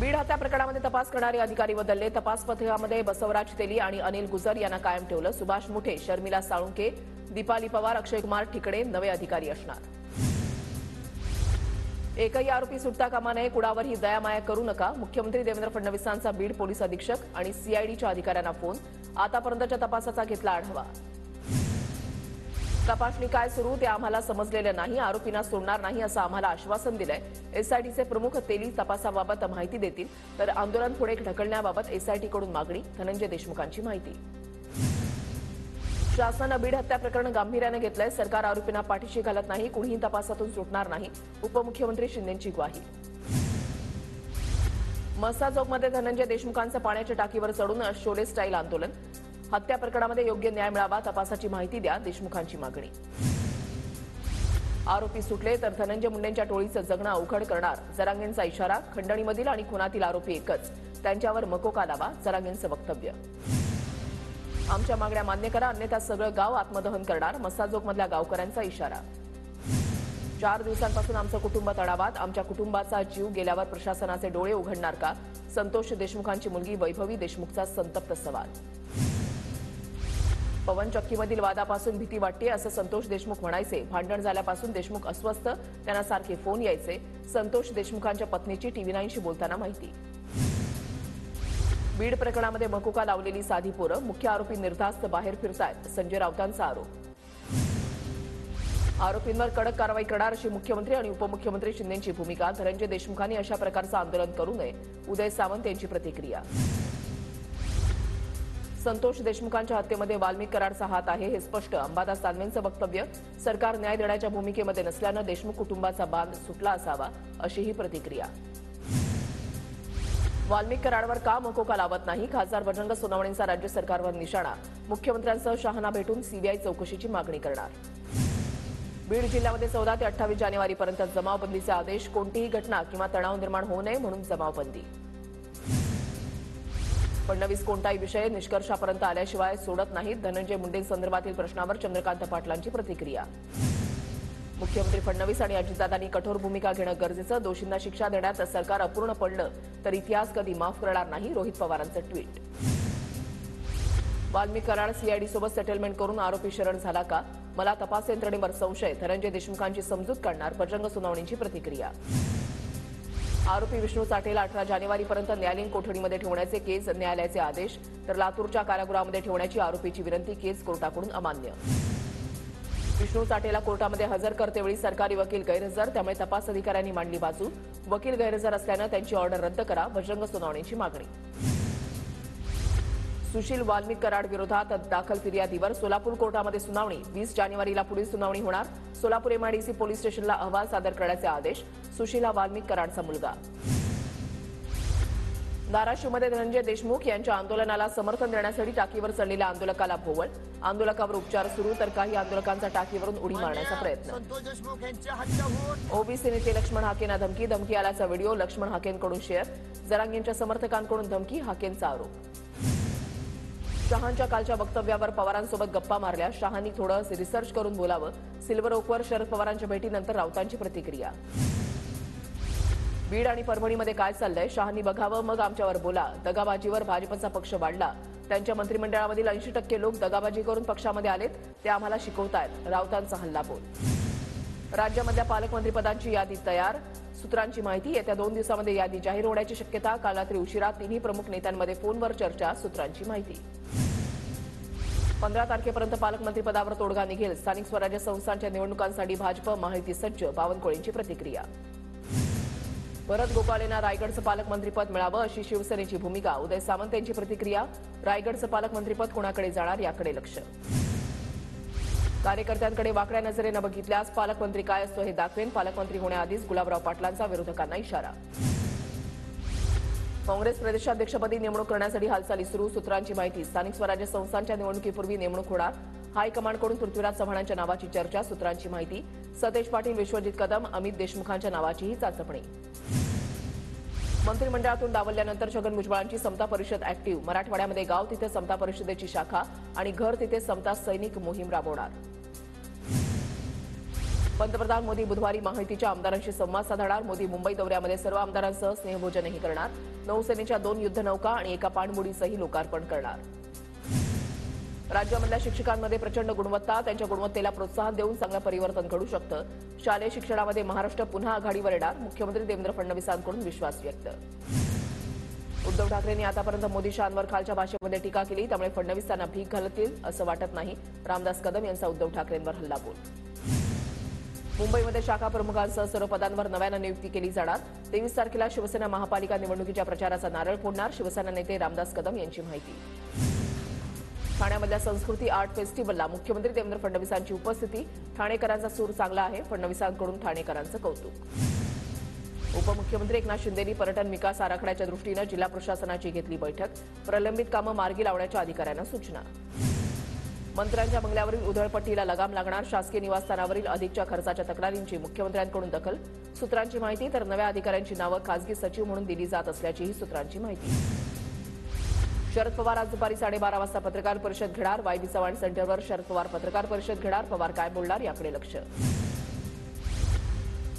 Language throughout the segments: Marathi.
बीड हत्या प्रकरणामध्ये तपास करणारे अधिकारी बदलले। तपास पथकामध्ये बसवराज तेली आणि अनिल गुजर यांना कायम ठेवलं। सुभाष मुठे, शर्मिला साळुंके, दीपाली पवार, अक्षय कुमार ठिकणे नवे अधिकारी असणार। एकही आरोपी सुटता कामा नये, कुणावरही दयामाया करू नका। मुख्यमंत्री देवेंद्र फडणवीसांचा बीड पोलीस अधीक्षक आणि सीआयडीच्या अधिकाऱ्यांना फोन। आतापर्यंतच्या तपासाचा घेतला आढावा। तपासणी काय सुरू ते आम्हाला समजलेलं नाही, आरोपींना सोडणार नाही असं आम्हाला आश्वासन दिलंय। एसआयटीचे प्रमुख तेली तपासाबाबत माहिती देतील, तर आंदोलन पुढे ढकलण्याबाबत एसआयटीकडून मागणी। धनंजय देशमुखांची माहिती। शासनानं बीड हत्या प्रकरण गांभीर्याने घेतलंय। सरकार आरोपींना पाठीशी घालत नाही, कुणीही तपासातून सुटणार नाही। उपमुख्यमंत्री शिंदेंची ग्वाही। मस्सा चौकमध्ये धनंजय देशमुखांचं पाण्याच्या टाकीवर चढून शोले स्टाईल आंदोलन। हत्या प्रकरणामध्ये योग्य न्याय मिळावा, तपासाची माहिती द्या, देशमुखांची मागणी। आरोपी सुटले तर धनंजय मुंडेंच्या टोळीचं जगणं अवघड करणार, जरांगेंचा इशारा। खंडणीमधील आणि खुनातील आरोपी एकच, त्यांच्यावर मकोका लावा, जरांगेंचं वक्तव्य। आमच्या मागण्या मान्य करा, अन्यथा सगळं गाव आत्मदहन करणार, मस्साजोगमधल्या गावकऱ्यांचा इशारा। 4 दिवसांपासून आमचं कुटुंब तणावात, आमच्या कुटुंबाचा जीव गेल्यावर प्रशासनाचे डोळे उघडणार का? संतोष देशमुखांची मुलगी वैभवी देशमुखचा संतप्त सवाल। पवन चक्कीमधील वादापासून भीती वाटते असं संतोष देशमुख म्हणायचे। भांडण झाल्यापासून देशमुख अस्वस्थ, त्यांना सारखे फोन यायचे। संतोष देशमुखांच्या पत्नीची TV9शी बोलताना माहिती। बीड प्रकरणामध्ये मकोका लावलेली साधी पोरं, मुख्य आरोपी निर्धास्त बाहेर फिरतायत, संजय राऊतांचा आरोप। आरोपींवर कडक कारवाई करणार अशी मुख्यमंत्री आणि उपमुख्यमंत्री शिंदेंची भूमिका। धनंजय देशमुखांनी अशा प्रकारचं आंदोलन करू नये, उदय सामंत यांची प्रतिक्रिया। संतोष देशमुखांच्या हत्येमध्ये वाल्मिक कराडचा हात आहे हे स्पष्ट, अंबादास दानवेंचं वक्तव्य। सरकार न्याय देण्याच्या भूमिकेमध्ये नसल्यानं देशमुख कुटुंबाचा बांध सुटला असावा, अशीही प्रतिक्रिया। वाल्मिक कराडवर का मकोका लावत नाही? खासदार बजरंग सोनवणेंचा राज्य सरकारवर निशाणा। मुख्यमंत्र्यांसह शहाना भेटून सीबीआय चौकशीची मागणी करणार। बीड जिल्ह्यामध्ये 14 ते 28 जानेवारीपर्यंत जमावबंदीचे आदेश। कोणतीही घटना किंवा तणाव निर्माण होऊ नये म्हणून जमावबंदी। फडणवीस कोणताही विषय निष्कर्षापर्यंत आल्याशिवाय सोडत नाहीत, धनंजय मुंडेंसंदर्भातील प्रश्नावर चंद्रकांत पाटलांची प्रतिक्रिया। मुख्यमंत्री फडणवीस आणि अजितदादांनी कठोर भूमिका घेणं गरजेचं, दोषींना शिक्षा देण्यात सरकार अपूर्ण पडलं तर इतिहास कधी माफ करणार नाही, रोहित पवारांचं ट्विट। वाल्मिक कराड सीआयडीसोबत सेटलमेंट करून आरोपी शरण झाला का? मला तपास यंत्रणेवर संशय, धनंजय देशमुखांची समजूत काढणार, बजरंग सोनवणेंची प्रतिक्रिया। आरोपी विष्णू चाटेला 18 जानेवारीपर्यंत न्यायालयीन कोठडीमध्ये ठेवण्याचे केज न्यायालयाचे आदेश, तर लातूरच्या कारागृहामध्ये ठेवण्याची आरोपीची विनंती केज कोर्टाकडून अमान्य। विष्णू चाटेला कोर्टामध्ये हजर करतेवेळी सरकारी वकील गैरहजर, त्यामुळे तपास अधिकाऱ्यांनी मांडली बाजू। वकील गैरहजर असल्यानं त्यांची ऑर्डर रद्द करा, बजरंग सोनवणेंची मागणी। सुशील वाल्मिक कराड विरोधात दाखल फिर्यादीवर सोलापूर कोर्टामध्ये सुनावणी। 20 जानेवारीला पुढील सुनावणी होणार। सोलापूर एमआयडीसी पोलीस स्टेशनला अहवाल सादर करण्याचे आदेश। सुशील हा वाल्मिक कराडचा मुलगा। धाराशिवमध्ये धनंजय देशमुख यांच्या आंदोलनाला समर्थन देण्यासाठी टाकीवर चढलेल्या आंदोलकाला भोवळ। आंदोलकावर उपचार सुरू, तर काही आंदोलकांचा टाकीवरून उडी मारण्याचा प्रयत्न। ओबीसी नेते लक्ष्मण हाकेंना धमकी, धमकी आल्याचा व्हिडिओ लक्ष्मण हाकेंकडून शेअर। जरांगेंच्या समर्थकांकडून धमकी, हाकेंचा आरोप। शहांच्या कालच्या वक्तव्यावर पवारांसोबत गप्पा मारल्या, शहांनी थोडं रिसर्च करून बोलावं। सिल्वर ओकवर शरद पवारांच्या भेटीनंतर राऊतांची प्रतिक्रिया। बीड आणि परभणीमध्ये काय चाललंय? शहांनी बघावं मग आमच्यावर बोला। दगाबाजीवर भाजपचा पक्ष वाढला, त्यांच्या मंत्रिमंडळामधील 80% लोक दगाबाजी करून पक्षामध्ये आलेत, ते आम्हाला शिकवतायत, राऊतांचा हल्लाबोल। राज्यामधल्या पालकमंत्रीपदांची यादी तयार, सूत्रांची माहिती। येत्या 2 दिवसांमध्ये यादी जाहीर होण्याची शक्यता। काल रात्री उशिरा तिन्ही प्रमुख नेत्यांमध्ये फोनवर चर्चा, सूत्रांची माहिती। 15 तारखेपर्यंत पालकमंत्रीपदावर तोडगा निघेल, स्थानिक स्वराज्य संस्थांच्या निवडणुकांसाठी भाजप महायुती सज्ज, बावनकुळेंची प्रतिक्रिया। भरत गोपालेंना रायगडचं पालकमंत्रीपद मिळावं अशी शिवसेनेची भूमिका, उदय सामंत यांची प्रतिक्रिया। रायगडचं पालकमंत्रीपद कोणाकडे जाणार याकडे लक्ष। कार्यकर्त्यांकडे वाकड्या नजरेनं बघितल्यास पालकमंत्री काय असतो हे दाखवेन, पालकमंत्री होण्याआधीच गुलाबराव पाटलांचा विरोधकांना इशारा। काँग्रेस प्रदेशाध्यक्षपदी नेमणूक करण्यासाठी हालचाली सुरू, सूत्रांची माहिती। स्थानिक स्वराज्य संस्थांच्या निवडणुकीपूर्वी नेमणूक होणार, हायकमांडकडून पृथ्वीराज चव्हाणांच्या नावाची चर्चा, सूत्रांची माहिती। सतेज पाटील, विश्वजित कदम, अमित देशमुखांच्या नावाचीही चाचपणी। मंत्रिमंडळातून डावलल्यानंतर छगन भुजबळांची समता परिषद ऍक्टिव्ह, मराठवाड्यामध्ये गाव तिथे समता परिषदेची शाखा आणि घर तिथे समता सैनिक मोहीम राबवणार। पंतप्रधान मोदी बुधवारी माहितीच्या आमदारांशी संवाद साधणार. मोदी मुंबई दौऱ्यामध्ये सर्व आमदारांसह स्नेहभोजनही करणार. नौसेनेच्या 2 युद्धनौका आणि एका पाणबुडीचंही लोकार्पण करणार. राज्यामधल्या शिक्षकांमध्ये प्रचंड गुणवत्ता, त्यांच्या गुणवत्तेला प्रोत्साहन देऊन चांगलं परिवर्तन घडू शकतं. शालेय शिक्षणामध्ये महाराष्ट्र पुन्हा आघाडीवर येणार. मुख्यमंत्री देवेंद्र फडणवीसांकडून विश्वास व्यक्त. उद्धव ठाकरेंनी आतापर्यंत मोदी शहांवर खालच्या भाषेमध्ये टीका केली, त्यामुळे फडणवीस त्यांना भीक घालतील असं वाटत नाही. रामदास कदम यांचा उद्धव ठाकरेंवर हल्लाबोल. मुंबईमध्ये शाखा प्रमुखांसह सर्व पदांवर नव्यानं नियुक्ती केली जाणार. 23 तारखेला शिवसेना महापालिका निवडणुकीच्या प्रचाराचा नारळ फोडणार. शिवसेना नेते रामदास कदम यांची माहिती. ठाण्यामधल्या संस्कृती आर्ट फेस्टिव्हलला मुख्यमंत्री देवेंद्र फडणवीसांची उपस्थिती. ठाणेकरांचा सूर चांगला आहे. फडणवीसांकडून ठाणेकरांचं कौतुक. उपमुख्यमंत्री एकनाथ शिंदेंनी पर्यटन विकास आराखड्याच्या दृष्टीनं जिल्हा प्रशासनाची घेतली बैठक. प्रलंबित कामं मार्गी लावण्याच्या अधिकाऱ्यांना सूचना. मंत्र्यांच्या बंगल्यावरील उधळपट्टीला लगाम लागणार. शासकीय निवासस्थानावरील अधिकच्या खर्चाच्या तक्रारींची मुख्यमंत्र्यांकडून दखल. सूत्रांची माहिती. तर नव्या अधिकाऱ्यांची नावं खासगी सचिव म्हणून दिली जात असल्याचीही सूत्रांची माहिती. शरद पवार आज दुपारी 12:30 वाजता पत्रकार परिषद घेणार. वाय.बी. चव्हाण सेंटरवर शरद पवार पत्रकार परिषद घेणार. पवार काय बोलणार याकडे लक्ष.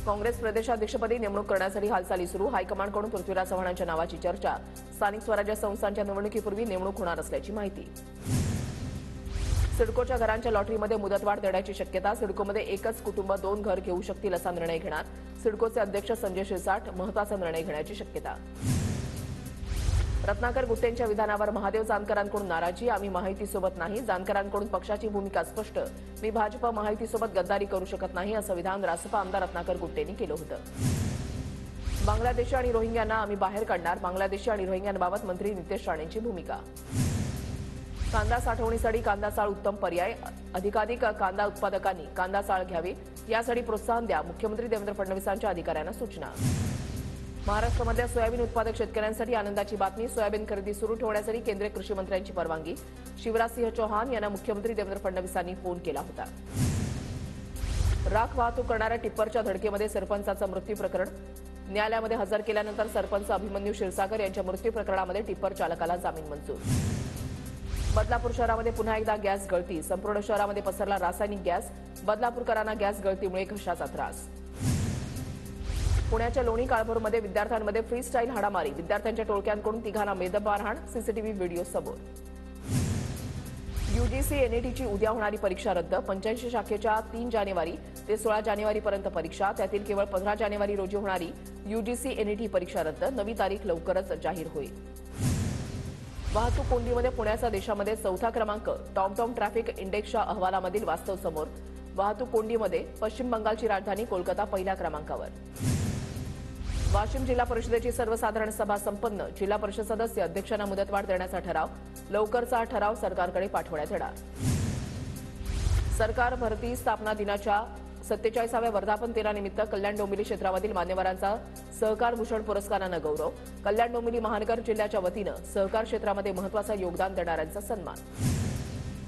काँग्रेस प्रदेशाध्यक्षपदी नेमणूक करण्यासाठी हालचाली सुरू. हायकमांडकडून पृथ्वीराज चव्हाणांच्या नावाची चर्चा. स्थानिक स्वराज्य संस्थांच्या निवडणुकीपूर्वी नेमणूक होणार असल्याची माहिती. सिडकोच्या घरांच्या लॉटरीमध्ये मुदतवाढ देण्याची शक्यता. सिडकोमध्ये एकच कुटुंब 2 घर घेऊ शकतील असा निर्णय घेणार. सिडकोचे अध्यक्ष संजय शिरसाट महत्त्वाचा निर्णय घेण्याची शक्यता. रत्नाकर गुट्टेंच्या विधानावर महादेव जानकरांकडून नाराजी. आम्ही माहितीसोबत नाही. जानकरांकडून पक्षाची भूमिका स्पष्ट. मी भाजप माहितीसोबत गद्दारी करू शकत नाही असं विधान रासपा आमदार रत्नाकर गुट्टेंनी केलं होतं. बांगलादेशी आणि रोहिंग्यांना आम्ही बाहेर काढणार. बांगलादेशी आणि रोहिंग्यांबाबत मंत्री नितेश राणेंची भूमिका. कांदा साठवणीसाठी कांदा चाळ उत्तम पर्याय. अधिकाधिक कांदा उत्पादकांनी कांदा चाळ घ्यावी, यासाठी प्रोत्साहन द्या. मुख्यमंत्री देवेंद्र फडणवीसांच्या अधिकाऱ्यांना सूचना. महाराष्ट्रामधल्या सोयाबीन उत्पादक शेतकऱ्यांसाठी आनंदाची बातमी. सोयाबीन खरेदी सुरू ठेवण्यासाठी केंद्रीय कृषी मंत्र्यांची परवानगी. शिवराजसिंह चौहान यांना मुख्यमंत्री देवेंद्र फडणवीसांनी फोन केला होता. राख वाहतूक करणाऱ्या टिप्परच्या धडकेमध्ये सरपंचाचं मृत्यू प्रकरण. न्यायालयामध्ये हजर केल्यानंतर सरपंच अभिमन्यू क्षीरसागर यांच्या मृत्यू प्रकरणामध्ये टिप्पर चालकाला जामीन मंजूर. बदलापूर शहरामध्ये पुन्हा एकदा गॅस गळती. संपूर्ण शहरामध्ये पसरला रासायनिक गॅस. बदलापूरकरांना गॅस गळतीमुळे घशाचा त्रास. पुण्याच्या लोणी काळभोरमध्ये विद्यार्थ्यांमध्ये फ्री स्टाईल हाणामारी. विद्यार्थ्यांच्या टोळक्यांकडून 3 बेदम मारहाण. सीसीटीव्ही व्हिडिओ समोर. यूजीसी एनईटीची उद्या होणारी परीक्षा रद्द. 85 शाखेच्या 3 जानेवारी ते 16 जानेवारीपर्यंत परीक्षा. त्यातील केवळ 15 जानेवारी रोजी होणारी यूजीसी एनईटी परीक्षा रद्द. नवी तारीख लवकरच जाहीर होईल. वाहतूक कोंडीमध्ये पुण्याचा देशामध्ये 4था क्रमांक. टॉमटॉम ट्रॅफिक इंडेक्सच्या अहवालामधील वास्तव समोर. वाहतूक कोंडीमध्ये पश्चिम बंगालची राजधानी कोलकाता पहिल्या क्रमांकावर. वाशिम जिल्हा परिषदेची सर्वसाधारण सभा संपन्न. जिल्हा परिषद सदस्य अध्यक्षांना मुदतवाढ देण्याचा ठराव. लवकरचा ठराव सरकारकडे पाठवण्यात येणार. सरकार भरती स्थापना दिनाच्या 47व्या वर्धापन दिनानिमित्त कल्याण डोंबिवली क्षेत्रामधील मान्यवरांचा सहकार भूषण पुरस्कारानं गौरव. कल्याण डोंबिवली महानगर जिल्ह्याच्या वतीनं सहकार क्षेत्रामध्ये महत्त्वाचं योगदान देणाऱ्यांचा सन्मान.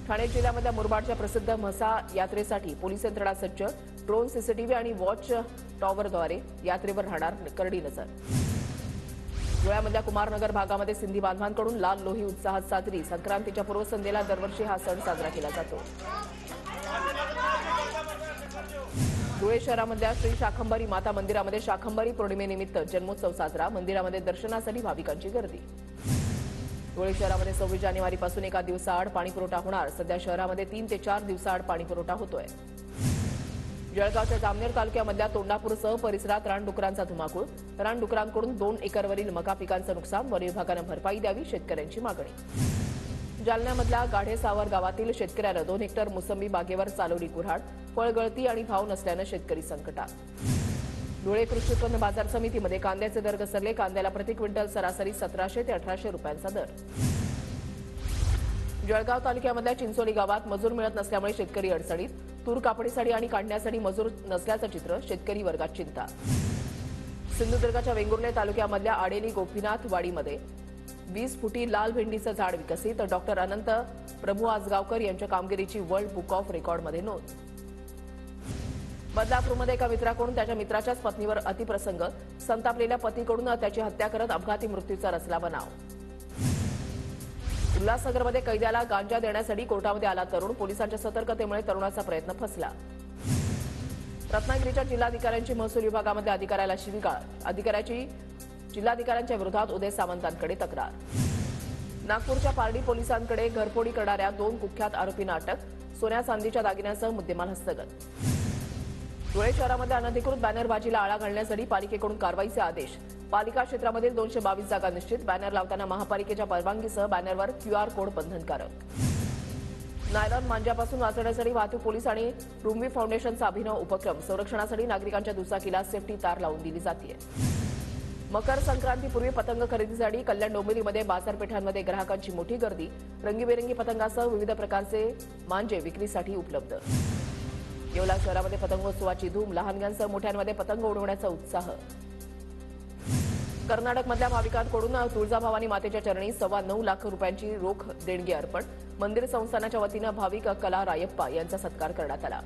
ठाणे जिल्ह्यामधल्या मुरबाडच्या प्रसिद्ध म्हसा यात्रेसाठी पोलीस यंत्रणा सज्ज. ड्रोन, सीसीटीव्ही आणि वॉच टॉवरद्वारे यात्रेवर राहणार करडी नजर. धुळ्यामधल्या कुमारनगर भागामध्ये सिंधी बांधवांकडून लाल लोही उत्साहात साजरी. संक्रांतीच्या पूर्वसंध्येला दरवर्षी हा सण साजरा केला जातो. धुळे शहरामधल्या श्री शाकंभरी माता मंदिरामध्ये शाकंभरी पौर्णिमेनिमित्त जन्मोत्सव साजरा. मंदिरामध्ये दर्शनासाठी भाविकांची गर्दी. धुळे शहरामध्ये 26 जानेवारीपासून एका दिवसाआड पाणीपुरवठा होणार. सध्या शहरामध्ये 3 ते 4 दिवसाआड पाणीपुरवठा होतोय. जळगावच्या जामनेर तालुक्यामधल्या तोंडापूरसह परिसरात रानडुकरांचा धुमाकूळ. रानडुकरांकडून 2 एकरवरील मका पिकांचं नुकसान. वन विभागानं भरपाई द्यावी, शेतकऱ्यांची मागणी. जालन्यामधल्या गाढेसावर गावातील शेतकऱ्यानं 2 हेक्टर मोसंबी बागेवर चालवली कुऱ्हाड. फळगळती आणि भाव नसल्यानं शेतकरी संकटात. धुळे कृषी उत्पन्न बाजार समितीमध्ये कांद्याचे दर घसरले. कांद्याला प्रति क्विंटल सरासरी 1700 ते 1800 रुपयांचा दर. जळगाव तालुक्यामधल्या चिंचोली गावात मजूर मिळत नसल्यामुळे शेतकरी अडचणीत. तूर कापणीसाठी आणि काढण्यासाठी मजूर नसल्याचं चित्र. शेतकरी वर्गात चिंता. सिंधुदुर्गाच्या वेंगुर्ले तालुक्यामधल्या आडेली गोपीनाथ वाडीमध्ये 20 फुटी लाल भेंडीचं झाड विकसित. डॉक्टर अनंत प्रभू आजगावकर यांच्या कामगिरीची वर्ल्ड बुक ऑफ रेकॉर्डमध्ये नोंद. बदलापूरमध्ये एका मित्राकडून त्याच्या मित्राच्याच पत्नीवर अतिप्रसंग. संतापलेल्या पतीकडून त्याची हत्या करत अपघाती मृत्यूचा रचला बनाव. उल्हासनगरमध्ये कैद्याला गांजा देण्यासाठी कोर्टामध्ये आला तरुण. पोलिसांच्या सतर्कतेमुळे तरुणाचा प्रयत्न फसला. रत्नागिरीच्या जिल्हाधिकाऱ्यांची महसूल विभागामध्ये अधिकाऱ्याला शिवीगाळ, अधिकाऱ्याची जिल्हाधिकाऱ्यांच्या विरोधात उदय सामंतांकडे तक्रार. नागपूरच्या पारडी पोलिसांकडे घरफोडी करणाऱ्या 2 कुख्यात आरोपींना अटक, सोन्या चांदीच्या दागिन्यांसह मुद्देमाल हस्तगत. धुळे शहरामध्ये अनधिकृत बॅनरबाजीला आळा घालण्यासाठी पालिकेकडून कारवाईचे आदेश, पालिका क्षेत्रामधील 222 जागा निश्चित, बॅनर लावताना महापालिकेच्या परवानगीसह बॅनरवर QR कोड बंधनकारक. नायलॉन मांजापासून वाचवण्यासाठी वाहतूक पोलीस आणि रुमवी फाउंडेशनचा अभिनव उपक्रम, संरक्षणासाठी नागरिकांच्या दुचाकीला सेफ्टी तार लावून दिली जाते. मकर संक्रांतीपूर्वी पतंग खरेदीसाठी कल्याण डोंबिवलीमध्ये बाजारपेठांमध्ये ग्राहकांची मोठी गर्दी, रंगीबेरंगी पतंगासह विविध प्रकारचे मांजे विक्रीसाठी उपलब्ध. येवला शहरामध्ये पतंगोत्सवाची धूम, लहानग्यांसह मोठ्यांमध्ये पतंग उडवण्याचा उत्साह. कर्नाटकमधल्या भाविकांकडून तुळजाभवानी मातेच्या चरणी 9.25 लाख रुपयांची रोख देणगी अर्पण, मंदिर संस्थानाच्या वतीनं भाविक कला रायप्पा यांचा सत्कार करण्यात आला.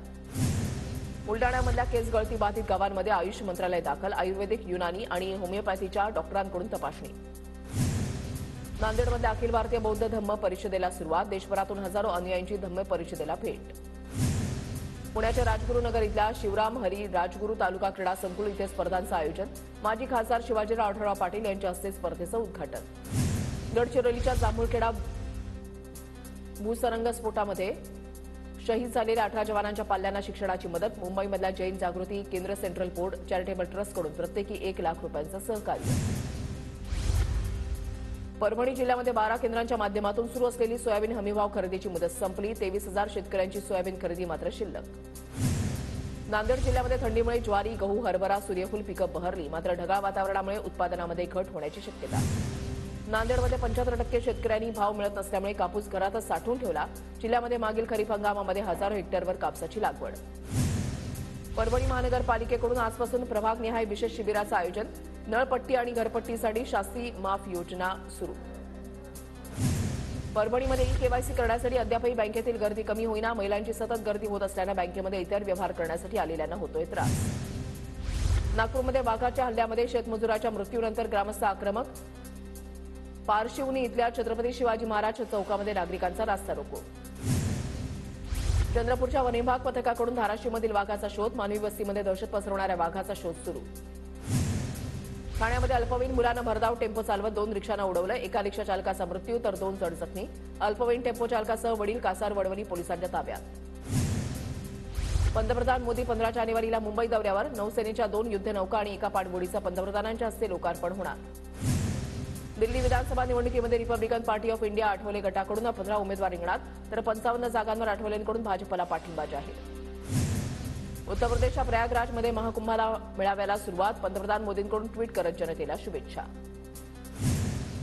बुलडाण्यामधल्या केस गळती बाधित गावांमध्ये आयुष मंत्रालय दाखल, आयुर्वेदिक, युनानी आणि होमिओपॅथीच्या डॉक्टरांकडून तपासणी. नांदेडमध्ये अखिल भारतीय बौद्ध धम्म परिषदेला सुरुवात, देशभरातून हजारो अनुयायींची धम्म परिषदेला भेट. पुण्याच्या राजगुरुनगर इथल्या शिवराम हरी राजगुरू तालुका क्रीडा संकुल इथे स्पर्धांचं आयोजन, माजी खासदार शिवाजीराव आढळराव पाटील यांच्या हस्ते स्पर्धेचं उद्घाटन. गडचिरोलीच्या जांभूळखेडा भूसुरुंग स्फोटामध्ये शहीद झालेल्या 18 जवानांच्या पाल्यांना शिक्षणाची मदत, मुंबईमधल्या जैन जागृती केंद्र सेंट्रल बोर्ड चॅरिटेबल ट्रस्टकडून प्रत्येकी 1 लाख रुपयांचं सहकार्य. परभणी जिल्ह्यामध्ये 12 केंद्रांच्या माध्यमातून सुरू असलेली सोयाबीन हमीभाव खरेदीची मुदत संपली, 23,000 शेतकऱ्यांची सोयाबीन खरेदी मात्र शिल्लक. नांदेड जिल्ह्यामध्ये थंडीमुळे ज्वारी, गहू, हरभरा, सूर्यफूल पिकं बहरली, मात्र ढगाळ वातावरणामुळे उत्पादनामध्ये घट होण्याची शक्यता. नांदेडमध्ये 75% शेतकऱ्यांनी भाव मिळत नसल्यामुळे कापूस घरातच साठवून ठेवला, जिल्ह्यामध्ये मागील खरीप हंगामामध्ये हजारो हेक्टरवर कापसाची लागवड. परभणी महानगरपालिकेकडून आजपासून प्रभागनिहाय विशेष शिबिराचं आयोजन, नळपट्टी आणि घरपट्टीसाठी शास्ती माफ योजना सुरू. परभणीमध्ये ई-केवायसी करण्यासाठी अद्यापही बँकेतील गर्दी कमी होईना, महिलांची सतत गर्दी होत असल्यानं बँकेमध्ये इतर व्यवहार करण्यासाठी आलेल्यांना होतोय त्रास. नागपूरमध्ये वाघाच्या हल्ल्यामध्ये शेतमजुराच्या मृत्यूनंतर ग्रामस्थ आक्रमक, पारशिवनी इथल्या छत्रपती शिवाजी महाराज चौकामध्ये नागरिकांचा रास्ता रोको. चंद्रपूरच्या वनविभाग पथकाकडून धाराशिवमधील वाघाचा शोध, मानवी वस्तीमध्ये दहशत पसरवणाऱ्या वाघाचा शोध सुरू. ठाण्यामध्ये अल्पवयीन मुलानं भरधाव टेम्पो चालवत 2 रिक्षांना उडवलं, एका रिक्षा चालकाचा मृत्यू तर 2 जण जखमी. अल्पवयीन टेम्पो चालकासह वडील कासार वडवणी पोलिसांच्या ताब्यात. पंतप्रधान मोदी 15 जानेवारीला मुंबई दौऱ्यावर, नौसेनेच्या 2 युद्धनौका आणि एका पाणबुडीचं पंतप्रधानांच्या हस्ते लोकार्पण होणार. दिल्ली विधानसभा निवडणुकीमध्ये Republican party of India Athawale गटाकडून 15 उमेदवार रिंगणात, तर 55 जागांवर आठवलेंकडून भाजपला पाठिंबा जाहीर. उत्तर प्रदेशच्या प्रयागराजमध्ये महाकुंभाला मेळाव्याला सुरुवात, पंतप्रधान मोदींकडून ट्विट करत जनतेला शुभेच्छा.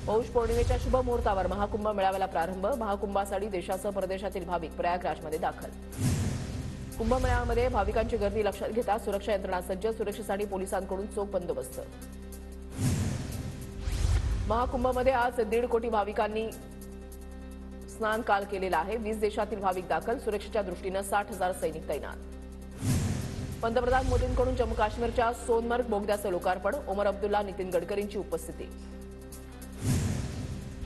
पौष पौर्णिमेच्या शुभ मुहूर्तावर महाकुंभ मेळाव्याला प्रारंभ, महाकुंभासाठी देशासह परदेशातील भाविक प्रयागराजमध्ये दाखल. कुंभमेळ्यामध्ये भाविकांची गर्दी लक्षात घेता सुरक्षा यंत्रणा सज्ज, सुरक्षेसाठी पोलिसांकडून चोख बंदोबस्त. महाकुंभमध्ये आज 1.5 कोटी भाविकांनी स्नान काल केलेला आहे, 20 देशातील भाविक दाखल, सुरक्षेच्या दृष्टीनं 60,000 सैनिक तैनात. पंतप्रधान मोदींकडून जम्मू काश्मीरच्या सोनमर्ग बोगद्याचं लोकार्पण, ओमर अब्दुल्ला, नितीन गडकरींची उपस्थिती.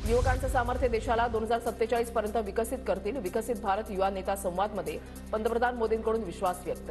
युवकांचं सामर्थ्य देशाला 2047 पर्यंत विकसित करतील, विकसित भारत युवा नेता संवादमध्ये पंतप्रधान मोदींकडून विश्वास व्यक्त.